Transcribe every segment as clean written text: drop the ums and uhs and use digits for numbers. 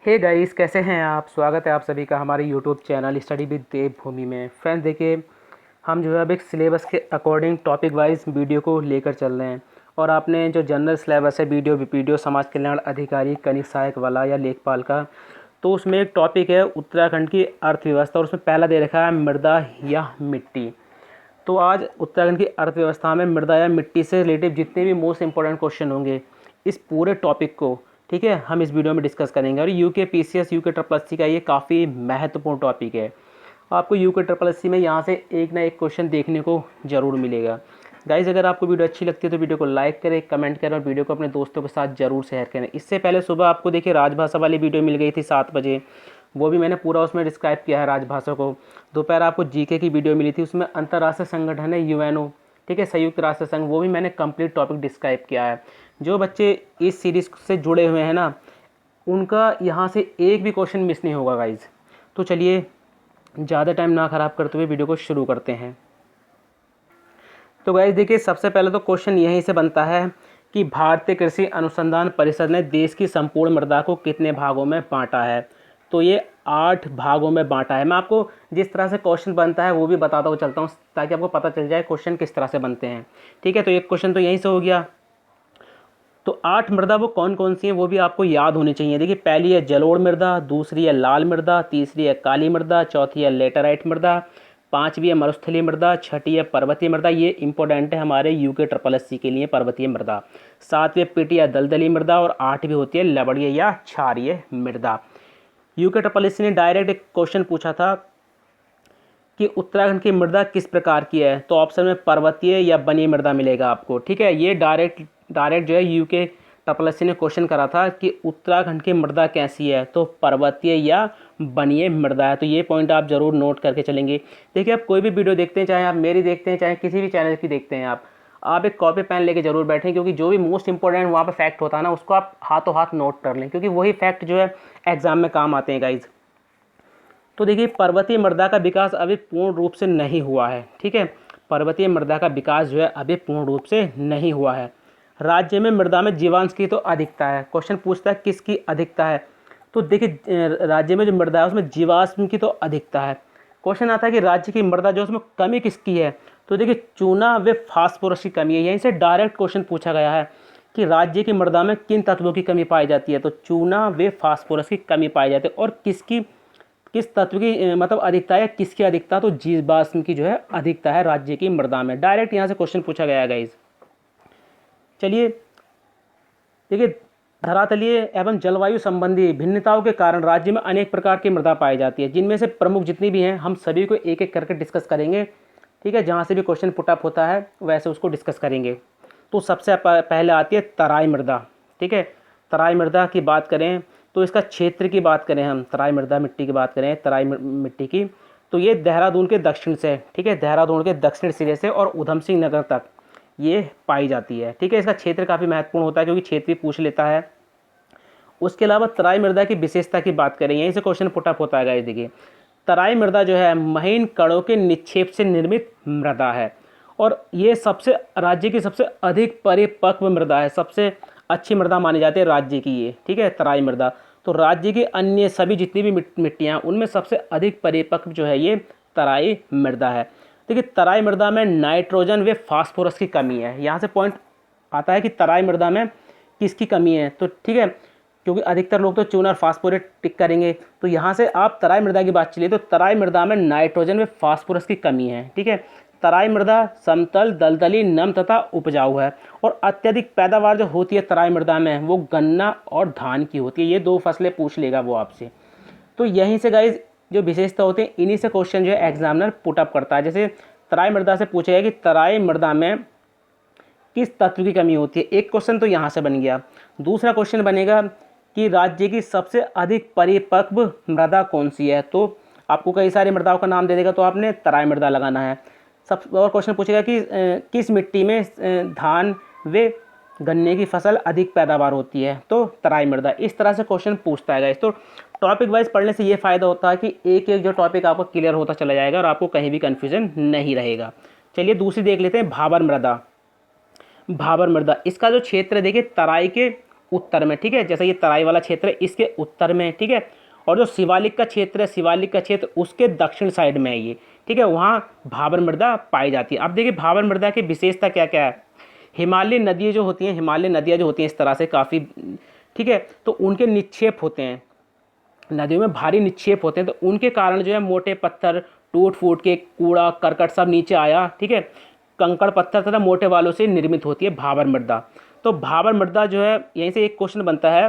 Hey guys, कैसे हैं आप। स्वागत है आप सभी का हमारे यूट्यूब चैनल स्टडी विद देवभूमि में। फ्रेंड्स देखिए, हम जो है अब एक सिलेबस के अकॉर्डिंग टॉपिक वाइज वीडियो को लेकर चल रहे हैं। और आपने जो जनरल सिलेबस है वीडियो समाज कल्याण अधिकारी कनिक सहायक वाला या लेखपाल का, तो उसमें एक टॉपिक है उत्तराखंड की अर्थव्यवस्था और उसमें पहला दे रखा है मृदा या मिट्टी। तो आज उत्तराखंड की अर्थव्यवस्था में मृदा या मिट्टी से रिलेटेड जितने भी मोस्ट इंपॉर्टेंट क्वेश्चन होंगे इस पूरे टॉपिक को, ठीक है, हम इस वीडियो में डिस्कस करेंगे। और UK PCS UK triple SC का ये काफ़ी महत्वपूर्ण टॉपिक है। आपको यूके ट्रिपल एससी में यहाँ से एक ना एक क्वेश्चन देखने को ज़रूर मिलेगा। गाइज़, अगर आपको वीडियो अच्छी लगती है तो वीडियो को लाइक करें, कमेंट करें और वीडियो को अपने दोस्तों के साथ ज़रूर शेयर करें। इससे पहले सुबह आपको देखिए राजभाषा वाली वीडियो मिल गई थी 7 बजे, वो भी मैंने पूरा उसमें डिस्क्राइब किया है राजभाषा को। दोपहर आपको जीके की वीडियो मिली थी, उसमें अंतर्राष्ट्रीय संगठन है यूएनओ, ठीक है, संयुक्त राष्ट्र संघ, वो भी मैंने कंप्लीट टॉपिक डिस्क्राइब किया है। जो बच्चे इस सीरीज़ से जुड़े हुए हैं ना, उनका यहाँ से एक भी क्वेश्चन मिस नहीं होगा गाइज़। तो चलिए ज़्यादा टाइम ना ख़राब करते हुए वीडियो को शुरू करते हैं। तो गाइज़ देखिए, सबसे पहले तो क्वेश्चन यहीं से बनता है कि भारतीय कृषि अनुसंधान परिषद ने देश की संपूर्ण मृदा को कितने भागों में बांटा है। तो ये 8 भागों में बांटा है। मैं आपको जिस तरह से क्वेश्चन बनता है वो भी बताता हुआ चलता हूँ ताकि आपको पता चल जाए क्वेश्चन किस तरह से बनते हैं, ठीक है। तो एक क्वेश्चन तो यहीं से हो गया। तो 8 मृदा वो कौन कौन सी हैं वो भी आपको याद होनी चाहिए। देखिए, पहली है जलोढ़ मृदा, दूसरी है लाल मृदा, तीसरी है काली मृदा, चौथी है लेटराइट मृदा, पांचवी है मरुस्थलीय मृदा, छठी है पर्वतीय मृदा, ये इंपॉर्टेंट है हमारे यूके ट्रिपल एससी के लिए, पर्वतीय मृदा। सातवीं पीटी या दलदली मृदा और आठवीं होती है लवणीय या क्षारीय मृदा। यूके ट्रिपल एससी ने डायरेक्ट एक क्वेश्चन पूछा था कि उत्तराखंड की मृदा किस प्रकार की है, तो ऑप्शन में पर्वतीय या बनीय मृदा मिलेगा आपको, ठीक है। ये डायरेक्ट जो है यूके ट्रिपल एससी ने क्वेश्चन करा था कि उत्तराखंड की मृदा कैसी है, तो पर्वतीय या बनीय मृदा है। तो ये पॉइंट आप जरूर नोट करके चलेंगे। देखिए, आप कोई भी वीडियो देखते हैं, चाहे आप मेरी देखते हैं चाहे किसी भी चैनल की देखते हैं, आप एक कॉपी पेन लेके जरूर बैठें, क्योंकि जो भी मोस्ट इंपॉर्टेंट वहाँ पे फैक्ट होता है ना, उसको आप हाथों हाथ नोट कर लें, क्योंकि वही फैक्ट जो है एग्जाम में काम आते हैं गाइज। तो देखिए, पर्वतीय मृदा का विकास अभी पूर्ण रूप से नहीं हुआ है, ठीक है। पर्वतीय मृदा का विकास जो है अभी पूर्ण रूप से नहीं हुआ है। राज्य में मृदा में जीवांश की तो अधिकता है। क्वेश्चन पूछता है किसकी अधिकता है, तो देखिए राज्य में जो मृदा है उसमें जीवाश्म की तो अधिकता है। क्वेश्चन आता है कि राज्य की मृदा जो उसमें कमी किसकी है, तो देखिए चूना व फास्फोरस की कमी है। यहीं से डायरेक्ट क्वेश्चन पूछा गया है कि राज्य की मृदा में किन तत्वों की कमी पाई जाती है, तो चूना व फास्फोरस की कमी पाई जाती है। और किस तत्व की मतलब अधिकता है, किसकी अधिकता, तो जीवाश्म की जो है अधिकता है राज्य की मृदा में। डायरेक्ट यहाँ से क्वेश्चन पूछा गया है गाइज। चलिए देखिए, धरातलीय एवं जलवायु संबंधी भिन्नताओं के कारण राज्य में अनेक प्रकार की मृदा पाई जाती है, जिनमें से प्रमुख जितनी भी हैं हम सभी को एक एक करके डिस्कस करेंगे, ठीक है। जहाँ से भी क्वेश्चन पुटअप होता है वैसे उसको डिस्कस करेंगे। तो सबसे पहले आती है तराई मृदा, ठीक है। तराई मृदा की बात करें तो इसका क्षेत्र की बात करें, हम तराई मृदा मिट्टी की बात करें, तराई मिट्टी की, तो ये देहरादून के दक्षिण से, ठीक है, देहरादून के दक्षिण सिरे से और उधम सिंह नगर तक ये पाई जाती है, ठीक है। इसका क्षेत्र काफ़ी महत्वपूर्ण होता है क्योंकि क्षेत्र भी पूछ लेता है। उसके अलावा तराई मृदा की विशेषता की बात करें, यहीं से क्वेश्चन पुटअप होता है गाइस। देखिए, तराई मृदा जो है महीन कणों के निक्षेप से निर्मित मृदा है और ये राज्य की सबसे अधिक परिपक्व मृदा है, सबसे अच्छी मृदा मानी जाती है राज्य की ये, ठीक है, तराई मृदा। तो राज्य की अन्य सभी जितनी भी मिट्टियाँ उनमें सबसे अधिक परिपक्व जो है ये तराई मृदा है। देखिए, तराई मृदा में नाइट्रोजन व फास्फोरस की कमी है। यहाँ से पॉइंट आता है कि तराई मृदा में किसकी कमी है, तो ठीक है, क्योंकि अधिकतर लोग तो चूना और फास्फोरेट टिक करेंगे। तो यहाँ से आप तराई मृदा की बात चलिए तो तराई मृदा में नाइट्रोजन व फास्फोरस की कमी है, ठीक है। तराई मृदा समतल, दलदली, नम तथा उपजाऊ है और अत्यधिक पैदावार जो होती है तराई मृदा में वो गन्ना और धान की होती है। ये 2 फसलें पूछ लेगा वो आपसे। तो यहीं से गाइज जो विशेषता होते हैं इन्हीं से क्वेश्चन जो है एग्जामिनर पुटअप करता है। जैसे तराई मृदा से पूछेगा कि तराई मृदा में किस तत्व की कमी होती है, एक क्वेश्चन तो यहाँ से बन गया। दूसरा क्वेश्चन बनेगा कि राज्य की सबसे अधिक परिपक्व मृदा कौन सी है, तो आपको कई सारी मृदाओं का नाम दे देगा तो आपने तराई मृदा लगाना है। सब और क्वेश्चन पूछेगा कि किस मिट्टी में धान व गन्ने की फसल अधिक पैदावार होती है, तो तराई मृदा। इस तरह से क्वेश्चन पूछता है गाइस। तो टॉपिक वाइज पढ़ने से ये फ़ायदा होता है कि एक एक जो टॉपिक आपको क्लियर होता चला जाएगा और आपको कहीं भी कन्फ्यूजन नहीं रहेगा। चलिए दूसरी देख लेते हैं, भाबर मृदा। भाबर मृदा, इसका जो क्षेत्र है देखिए तराई के उत्तर में, ठीक है। जैसे ये तराई वाला क्षेत्र है इसके उत्तर में, ठीक है। और जो शिवालिक का क्षेत्र है, शिवालिक का क्षेत्र उसके दक्षिण साइड में है ये, ठीक है। वहाँ भाबर मृदा पाई जाती है। अब देखिए भाबर मृदा की विशेषता क्या क्या है। हिमालय नदियाँ जो होती हैं, हिमालय नदियाँ जो होती हैं इस तरह से काफ़ी, ठीक है, तो उनके निक्षेप होते हैं, नदियों में भारी निक्षेप होते हैं, तो उनके कारण जो है मोटे पत्थर टूट फूट के कूड़ा करकट सब नीचे आया, ठीक है। कंकड़ पत्थर तथा मोटे बालों से निर्मित होती है भाबर मृदा। तो भाबर मृदा जो है, यहीं से एक क्वेश्चन बनता है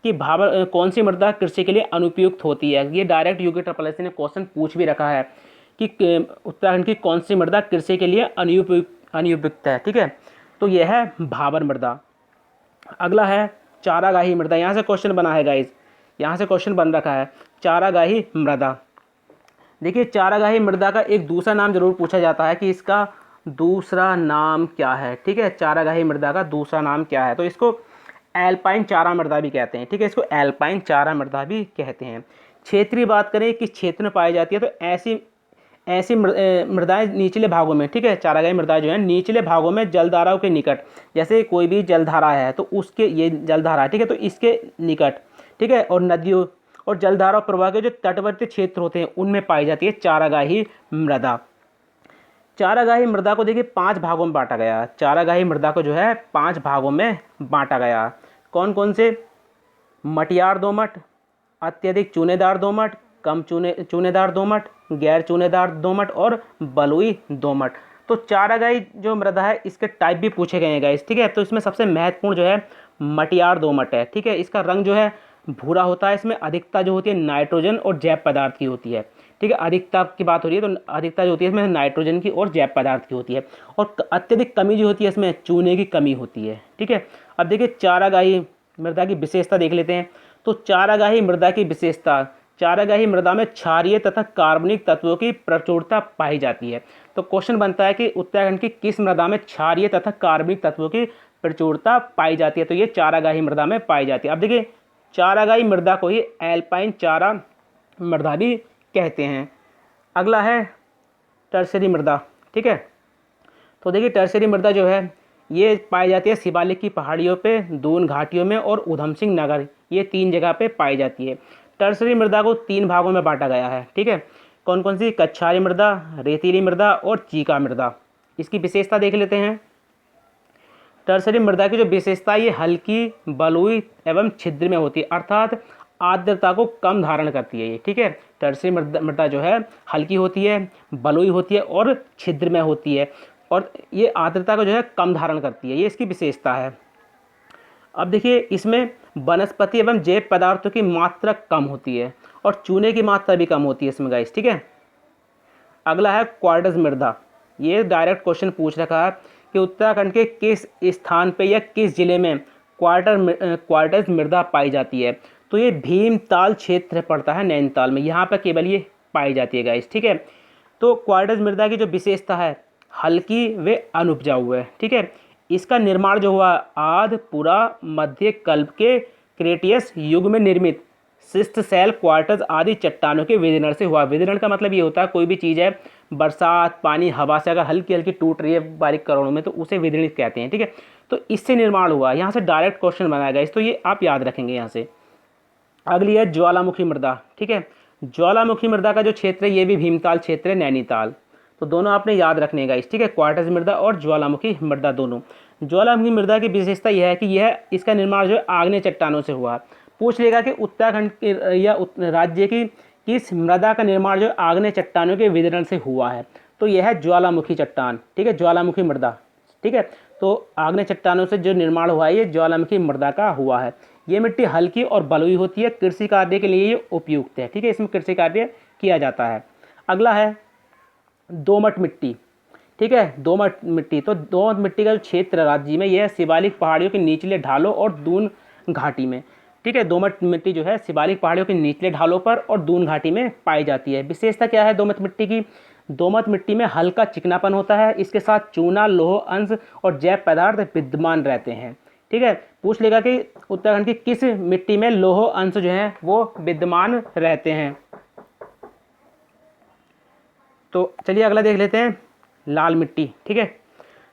कि भाबर कौन सी मृदा कृषि के लिए अनुपयुक्त होती है। ये डायरेक्ट यूपी ट्रिपल एससी ने क्वेश्चन पूछ भी रखा है कि उत्तराखंड की कौन सी मृदा कृषि के लिए अनुपयुक्त है, ठीक है। तो यह है भाबर मृदा। अगला है चारागाही मृदा। यहाँ से क्वेश्चन बना है गाइज, यहाँ से क्वेश्चन बन रखा है चारागाही मृदा। देखिए चारागाही मृदा का एक दूसरा नाम जरूर पूछा जाता है कि इसका दूसरा नाम क्या है, ठीक है। चारागाही मृदा का दूसरा नाम क्या है, तो इसको एल्पाइन चारा मृदा भी कहते हैं, ठीक है। इसको एल्पाइन चारा मृदा भी कहते हैं। क्षेत्रीय बात करें किस क्षेत्र में पाई जाती है, तो ऐसी ऐसी मृदाएं निचले भागों में, ठीक है। चारागाही मृदा जो है निचले भागों में जलधाराओं के निकट, जैसे कोई भी जलधारा है तो उसके, ये जलधारा है, ठीक है, तो इसके निकट, ठीक है, और नदियों और जलधारा प्रवाह के जो तटवर्ती क्षेत्र होते हैं उनमें पाई जाती है चारागाही मृदा। चारागाही मृदा को देखिए 5 भागों में बांटा गया। चारागाही मृदा को जो है 5 भागों में बांटा गया। कौन कौन से? मटियार दोमट, अत्यधिक चूनेदार दोमट, कम चूनेदार दोमट, गैर चूनेदार दोमट और बलुई दोमट। तो चारागाही जो मृदा है इसके टाइप भी पूछे गए हैं गाइस, ठीक है। तो इसमें सबसे महत्वपूर्ण जो है मटियार दोमट है, ठीक है। इसका रंग जो है भूरा होता है। इसमें अधिकता जो होती है नाइट्रोजन और जैव पदार्थ की होती है, ठीक है। अधिकता की बात हो रही है तो अधिकता जो होती है इसमें नाइट्रोजन की और जैव पदार्थ की होती है। और अत्यधिक कमी जो होती है इसमें चूने की कमी होती है, ठीक है। अब देखिए चारागाही मृदा की विशेषता देख लेते हैं। तो चारागाही मृदा की विशेषता, चारागाही मृदा में क्षारीय तथा कार्बनिक तत्वों की प्रचुरता पाई जाती है। तो क्वेश्चन बनता है कि उत्तराखंड की किस मृदा में क्षारीय तथा कार्बनिक तत्वों की प्रचुरता पाई जाती है, तो ये चारागाही मृदा में पाई जाती है। अब देखिए चारागाही मृदा को ही एल्पाइन चारा मृदा भी कहते हैं। अगला है टर्शरी मृदा, ठीक है। तो देखिए टर्शरी मृदा जो है ये पाई जाती है शिवालिक की पहाड़ियों पे, दून घाटियों में और उधम सिंह नगर, ये 3 जगह पे पाई जाती है। टर्शरी मृदा को 3 भागों में बांटा गया है, ठीक है। कौन कौन सी? कच्छारी मृदा, रेतीली मृदा और चीका मृदा। इसकी विशेषता देख लेते हैं। टर्शरी मृदा की जो विशेषता है ये हल्की, बलुई एवं छिद्र में होती है, अर्थात आर्द्रता को कम धारण करती है ये, ठीक है। टर्शरी मृदा जो है हल्की होती है, बलुई होती है और छिद्र में होती है, और ये आर्द्रता को जो है कम धारण करती है, ये इसकी विशेषता है। अब देखिए इसमें वनस्पति एवं जैव पदार्थों की मात्रा कम होती है और चूने की मात्रा भी कम होती है इसमें गाइस, ठीक है। अगला है क्वार्टज मृदा। ये डायरेक्ट क्वेश्चन पूछ रखा है कि उत्तराखंड के किस स्थान पे या किस जिले में क्वार्टज मृदा पाई जाती है, तो ये भीमताल क्षेत्र पड़ता है नैनीताल में, यहाँ पर केवल ये पाई जाती है गाइस, ठीक है। तो क्वार्टज मृदा की जो विशेषता है हल्की व अनुपजाऊ है, ठीक है। इसका निर्माण जो हुआ आध पुरा मध्य कल्प के क्रेटियस युग में निर्मित शिस्ट सेल क्वार्टज आदि चट्टानों के विदीर्ण से हुआ। विदीर्ण का मतलब ये होता है कोई भी चीज़ है बरसात पानी हवा से अगर हल्की हल्की टूट रही है बारीक कणों में तो उसे विदीर्णित कहते हैं, ठीक है। तो इससे निर्माण हुआ, यहाँ से डायरेक्ट क्वेश्चन बनाया गया, तो ये आप याद रखेंगे यहाँ से। अगली है ज्वालामुखी मृदा, ठीक है। ज्वालामुखी मृदा का जो क्षेत्र है ये भी भीमताल क्षेत्र है नैनीताल, तो दोनों आपने याद रखने का, ठीक है। क्वार्टज मृदा और ज्वालामुखी मृदा दोनों। ज्वालामुखी मृदा की विशेषता यह है कि यह इसका निर्माण जो है आग्नेय चट्टानों से हुआ। पूछ लेगा कि उत्तराखंड के या राज्य की किस मृदा का निर्माण जो आग्नेय चट्टानों के विदीर्ण से हुआ है, तो यह है ज्वालामुखी चट्टान, ठीक है, ज्वालामुखी मृदा, ठीक है। तो आग्नेय चट्टानों से जो निर्माण हुआ है ये ज्वालामुखी मृदा का हुआ है। ये मिट्टी हल्की और बलुई होती है, कृषि कार्य के लिए ये उपयुक्त है, ठीक है, इसमें कृषि कार्य किया जाता है। अगला है दोमट मिट्टी, ठीक है, दोमट मिट्टी। तो दोमट मिट्टी का जो क्षेत्र राज्य में यह है शिवालिक पहाड़ियों के निचले ढालों और दून घाटी में, ठीक है। दोमट मिट्टी जो है शिवालिक पहाड़ियों के निचले ढालों पर और दून घाटी में पाई जाती है। विशेषता क्या है दोमट मिट्टी की? दोमट मिट्टी में हल्का चिकनापन होता है, इसके साथ चूना लोह अंश और जैव पदार्थ विद्यमान रहते हैं, ठीक है। पूछ लेगा कि उत्तराखंड की किस मिट्टी में लोह अंश जो है वो विद्यमान रहते हैं। तो चलिए अगला देख लेते हैं लाल मिट्टी, ठीक है।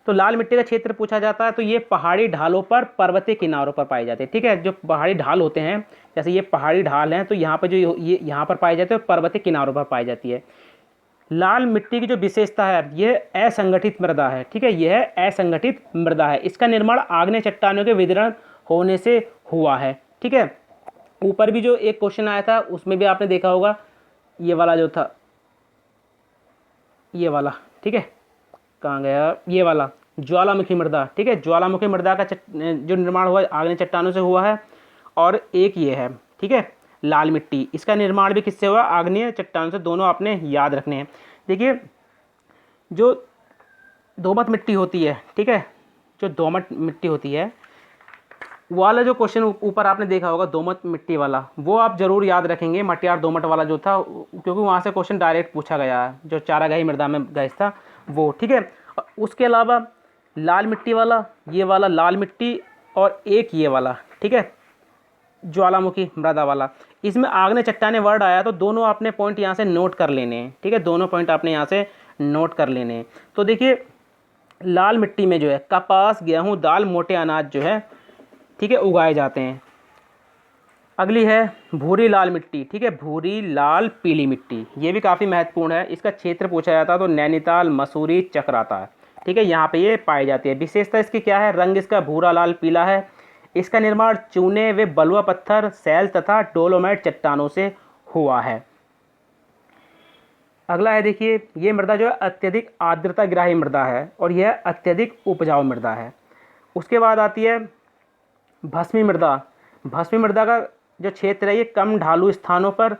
तो लाल मिट्टी का क्षेत्र पूछा जाता है तो ये पहाड़ी ढालों पर पर्वतीय किनारों पर पाए जाते हैं। ठीक है, जो पहाड़ी ढाल होते हैं, जैसे ये पहाड़ी ढाल हैं तो यहाँ पर जो ये यहाँ पर पाए जाते हैं और पर्वतीय किनारों पर पाई जाती है। लाल मिट्टी की जो विशेषता है ये असंगठित मृदा है। ठीक है, यह असंगठित मृदा है। इसका निर्माण आग्नेय चट्टानों के विदरण होने से हुआ है। ठीक है, ऊपर भी जो एक क्वेश्चन आया था उसमें भी आपने देखा होगा, ये वाला जो था, ये वाला, ठीक है, कहाँ गया, ये वाला ज्वालामुखी मृदा। ठीक है, ज्वालामुखी मृदा का जो निर्माण हुआ आग्नेय चट्टानों से हुआ है। और एक ये है, ठीक है, लाल मिट्टी, इसका निर्माण भी किससे हुआ, आग्नेय चट्टानों से। दोनों आपने याद रखने हैं। देखिए जो दोमट मिट्टी होती है, ठीक है, जो दोमट मिट्टी होती है वाला जो क्वेश्चन ऊपर आपने देखा होगा दोमट मिट्टी वाला, वो आप जरूर याद रखेंगे, मटियार दोमट वाला जो था, क्योंकि वहाँ से क्वेश्चन डायरेक्ट पूछा गया है, जो चारागाही मृदा में गैस था वो। ठीक है, उसके अलावा लाल मिट्टी वाला, ये वाला लाल मिट्टी, और एक ये वाला, ठीक है, ज्वालामुखी मृदा वाला, इसमें आग्नेय चट्टाने वर्ड आया तो दोनों आपने पॉइंट यहाँ से नोट कर लेने हैं। ठीक है, दोनों पॉइंट आपने यहाँ से नोट कर लेने हैं। तो देखिए लाल मिट्टी में जो है कपास, गेहूँ, दाल, मोटे अनाज जो है, ठीक है, उगाए जाते हैं। अगली है भूरी लाल मिट्टी। ठीक है, भूरी लाल पीली मिट्टी, ये भी काफ़ी महत्वपूर्ण है। इसका क्षेत्र पूछा जाता है तो नैनीताल, मसूरी, चक्राता है। ठीक है, यहाँ पे ये पाई जाती है। विशेषता इसकी क्या है, रंग इसका भूरा लाल पीला है। इसका निर्माण चूने व बलुआ पत्थर, सैल तथा डोलोमाइट चट्टानों से हुआ है। अगला है, देखिए ये मृदा जो है अत्यधिक आर्द्रता ग्राही मृदा है और यह अत्यधिक उपजाऊ मृदा है। उसके बाद आती है भस्मी मृदा। भस्मी मृदा का जो क्षेत्र है ये कम ढालू स्थानों पर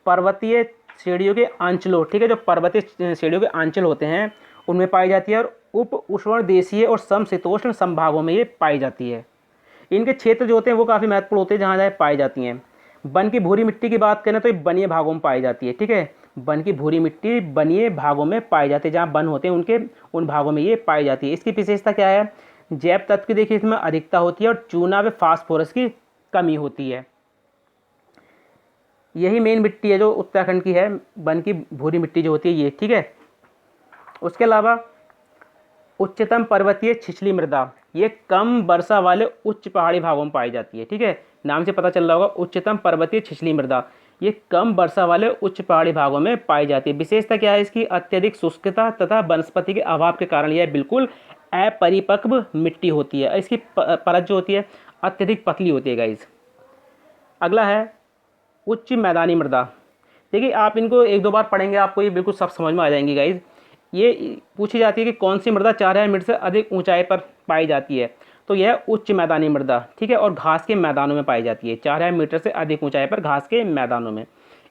पर्वतीय श्रेणियों के अंचलों, ठीक है, जो पर्वतीय श्रेणियों के अंचल होते हैं उनमें पाई जाती है, और उप उष्ण देशीय और समशीतोष्ण संभागों में ये पाई जाती है। इनके क्षेत्र जो होते हैं वो काफ़ी महत्वपूर्ण होते हैं जहाँ जहाँ पाई जाती हैं। वन की भूरी मिट्टी की बात करें तो ये वनीय भागों में पाई जाती है। ठीक है, वन की भूरी मिट्टी वनीय भागों में पाई जाती है, जहाँ वन होते हैं उनके उन भागों में ये पाई जाती है। इसकी विशेषता क्या है, जैव तत्व की देखिए इसमें अधिकता होती है और चूना व फास्फोरस की कमी होती है। यही मेन मिट्टी है जो उत्तराखंड की है, वन की भूरी मिट्टी जो होती है ये। ठीक है, उसके अलावा उच्चतम पर्वतीय छिछली मृदा, ये कम वर्षा वाले उच्च पहाड़ी भागों में पाई जाती है। ठीक है, नाम से पता चल रहा होगा, उच्चतम पर्वतीय छिछली मृदा, ये कम वर्षा वाले उच्च पहाड़ी भागों में पाई जाती है। विशेषता क्या है इसकी, अत्यधिक शुष्कता तथा वनस्पति के अभाव के कारण यह बिल्कुल अपरिपक्व मिट्टी होती है। इसकी परत जो होती है अत्यधिक पतली होती है गाइज। अगला है उच्च मैदानी मृदा। देखिए आप इनको एक दो बार पढ़ेंगे आपको ये बिल्कुल सब समझ में आ जाएंगी गाइज। ये पूछी जाती है कि कौन सी मृदा 4000 मीटर से अधिक ऊंचाई पर पाई जाती है, तो यह उच्च मैदानी मृदा, ठीक है, और घास के मैदानों में पाई जाती है। 4000 मीटर से अधिक ऊंचाई पर घास के मैदानों में।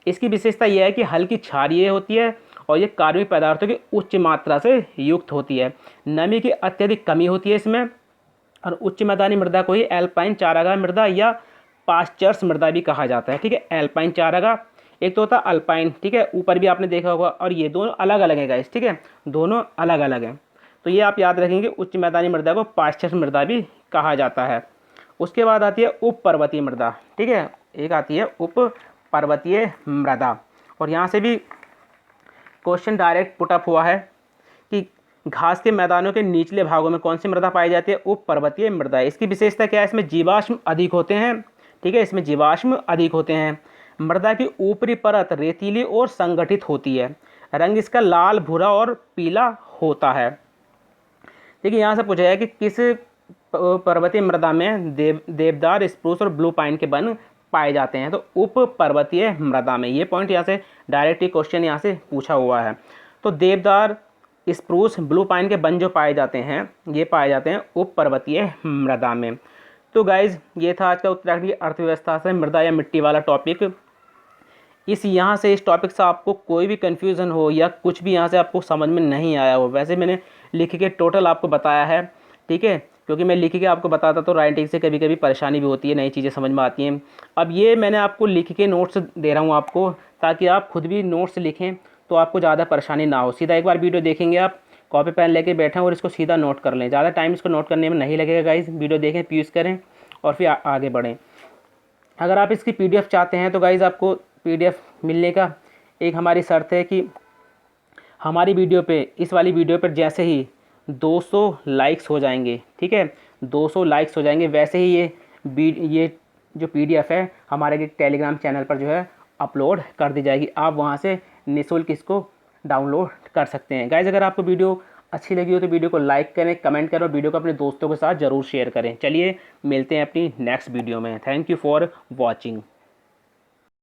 इसकी विशेषता यह है कि हल्की क्षारीय होती है और ये कार्बनिक पदार्थों की उच्च मात्रा से युक्त होती है। नमी की अत्यधिक कमी होती है इसमें। और उच्च मैदानी मृदा को ही एल्पाइन चारागाह मृदा या पास्चर्स मृदा भी कहा जाता है। ठीक है, एल्पाइन चारागाह एक तो होता है अल्पाइन, ठीक है, ऊपर भी आपने देखा होगा, और ये दोनों अलग अलग हैं गाइस। ठीक है, दोनों अलग अलग हैं, तो ये आप याद रखेंगे। उच्च मैदानी मृदा को पास्चर्स मृदा भी कहा जाता है। उसके बाद आती है उप पर्वतीय मृदा। ठीक है, एक आती है उप पर्वतीय मृदा, और यहाँ से भी क्वेश्चन डायरेक्ट पुटअप हुआ है कि घास के मैदानों के निचले भागों में कौन सी मृदा पाई जाती है, उप पर्वतीय मृदा। इसकी विशेषता क्या है, इसमें जीवाश्म अधिक होते हैं। ठीक है, इसमें जीवाश्म अधिक होते हैं। मृदा की ऊपरी परत रेतीली और संगठित होती है। रंग इसका लाल, भूरा और पीला होता है। देखिए यहाँ से पूछा है कि किस पर्वतीय मृदा में देवदार, स्प्रूस और ब्लू पाइन के वन पाए जाते हैं, तो उप पर्वतीय मृदा में। ये पॉइंट यहाँ से डायरेक्ट क्वेश्चन यहाँ से पूछा हुआ है। तो देवदार, स्प्रूस, ब्लू पाइन के वन जो पाए जाते हैं ये पाए जाते हैं उप पर्वतीय मृदा में। तो गाइज ये था आज का उत्तराखंड की अर्थव्यवस्था से मृदा या मिट्टी वाला टॉपिक। इस टॉपिक से आपको कोई भी कन्फ्यूज़न हो या कुछ भी यहाँ से आपको समझ में नहीं आया हो, वैसे मैंने लिख के टोटल आपको बताया है। ठीक है, क्योंकि मैं लिख के आपको बताता तो राइटिंग से कभी कभी परेशानी भी होती है, नई चीज़ें समझ में आती हैं। अब ये मैंने आपको लिख के नोट्स दे रहा हूँ आपको, ताकि आप खुद भी नोट्स लिखें तो आपको ज़्यादा परेशानी ना हो। सीधा एक बार वीडियो देखेंगे आप, कॉपी पेन लेके बैठें और इसको सीधा नोट कर लें। ज़्यादा टाइम इसको नोट करने में नहीं लगेगा गाइज। वीडियो देखें, यूज़ करें और फिर आगे बढ़ें। अगर आप इसकी PDF चाहते हैं तो गाइज़ आपको PDF मिलने का एक हमारी शर्त है कि हमारी वीडियो पे, इस वाली वीडियो पर जैसे ही 200 लाइक्स हो जाएंगे, ठीक है, 200 लाइक्स हो जाएंगे, वैसे ही ये जो पीडीएफ है हमारे टेलीग्राम चैनल पर जो है अपलोड कर दी जाएगी। आप वहाँ से निःशुल्क इसको डाउनलोड कर सकते हैं। गाइज़, अगर आपको वीडियो अच्छी लगी हो तो वीडियो को लाइक करें, कमेंट करें और वीडियो को अपने दोस्तों के साथ ज़रूर शेयर करें। चलिए मिलते हैं अपनी नेक्स्ट वीडियो में। Thank you for watching.